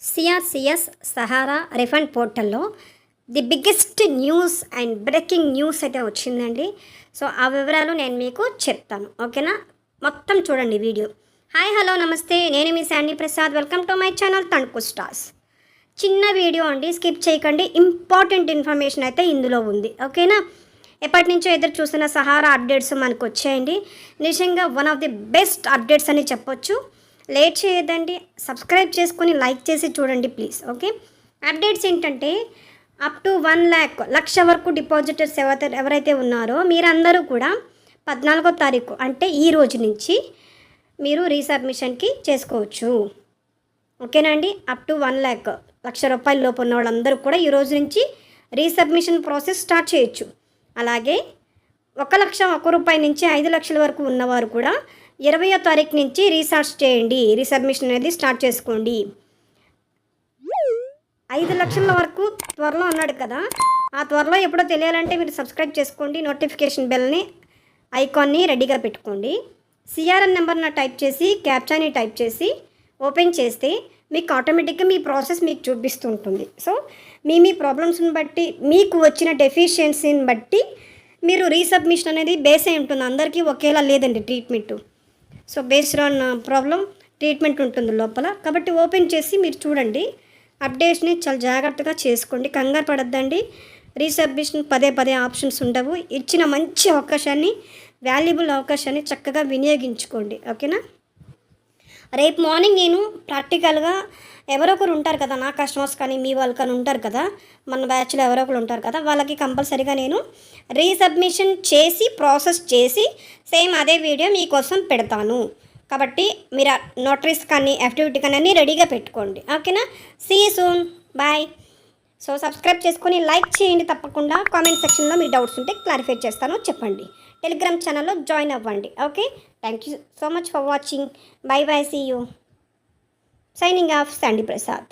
CRCS Sahara refund పోర్టల్లో the biggest news and breaking news అయితే వచ్చిందండి. సో ఆ వివరాలు నేను మీకు చెప్తాను, ఓకేనా? మొత్తం చూడండి వీడియో. హాయ్, హలో, నమస్తే, నేను మీ Sandy Prasad. Welcome to my channel Tanuku stars. చిన్న వీడియో అండి, స్కిప్ చేయకండి. ఇంపార్టెంట్ ఇన్ఫర్మేషన్ అయితే ఇందులో ఉంది, ఓకేనా? ఎప్పటి నుంచో ఎదురు చూస్తున్న సహారా అప్డేట్స్ మనకు వచ్చాయండి. నిజంగా one of the best updates అని చెప్పొచ్చు. లేట్ చేయదండి, సబ్స్క్రైబ్ చేసుకొని లైక్ చేసి చూడండి ప్లీజ్, ఓకే? అప్డేట్స్ ఏంటంటే అప్ టు 1 lakh లక్ష వరకు డిపాజిటర్స్ ఎవరైతే ఉన్నారో మీరందరూ కూడా 14వ తారీఖు అంటే ఈ రోజు నుంచి మీరు రీసబ్మిషన్కి చేసుకోవచ్చు, ఓకేనా అండి? అప్ టు 1 lakh లక్ష రూపాయల లోపు ఉన్న వాళ్ళందరూ కూడా ఈ రోజు నుంచి రీసబ్మిషన్ ప్రాసెస్ స్టార్ట్ చేయొచ్చు. అలాగే 1,01 రూపాయి నుంచి 5 లక్షల వరకు ఉన్నవారు కూడా 20వ తారీఖు నుంచి రీసార్ట్ చేయండి, రీసబ్మిషన్ అనేది స్టార్ట్ చేసుకోండి. 5 లక్షల వరకు త్వరలో అన్నాడు కదా, ఆ త్వరలో ఎప్పుడో తెలియాలంటే మీరు సబ్స్క్రైబ్ చేసుకోండి. నోటిఫికేషన్ బెల్ని ఐకాన్ని రెడీగా పెట్టుకోండి. సిఆర్ఎన్ నెంబర్ని టైప్ చేసి క్యాప్చాని టైప్ చేసి ఓపెన్ చేస్తే మీకు ఆటోమేటిక్గా మీ ప్రాసెస్ మీకు చూపిస్తుంటుంది. సో మీ ప్రాబ్లమ్స్ని బట్టి మీకు వచ్చిన డెఫిషియన్సీని బట్టి మీరు రీసబ్మిషన్ అనేది బేస్ అయి ఉంటుంది. అందరికీ ఒకేలా లేదండి treatment. So based on problem treatment ఉంటుంది లోపల. కాబట్టి ఓపెన్ చేసి మీరు చూడండి, అప్డేట్స్ని చాలా జాగ్రత్తగా చేసుకోండి, కంగారు పడద్దండి. రీసబ్మిషన్ పదే ఆప్షన్స్ ఉండవు. ఇచ్చిన మంచి అవకాశాన్ని, వాల్యుబుల్ అవకాశాన్ని చక్కగా వినియోగించుకోండి, ఓకేనా? రేపు మార్నింగ్ నేను ప్రాక్టికల్గా ఎవరో ఒకరు ఉంటారు కదా, నా కస్టమర్స్ కానీ మీ వాళ్ళు కానీ ఉంటారు కదా, మన బ్యాచ్లో ఎవరో ఒకరు ఉంటారు కదా, వాళ్ళకి కంపల్సరీగా నేను రీసబ్మిషన్ చేసి ప్రాసెస్ చేసి సేమ్ అదే వీడియో మీకోసం పెడతాను. కాబట్టి మీరు నోటరీస్ కానీ యాక్టివిటీ కానీ అన్నీ రెడీగా పెట్టుకోండి, ఓకేనా? See you soon, bye. So subscribe చేసుకొని లైక్ చేయండి తప్పకుండా. కామెంట్ సెక్షన్లో మీ డౌట్స్ ఉంటే క్లారిఫై చేస్తాను, చెప్పండి. టెలిగ్రామ్ ఛానల్లో జాయిన్ అవ్వండి, okay? Thank you so much for watching. Bye bye, see you. Signing off Sandy Prasad.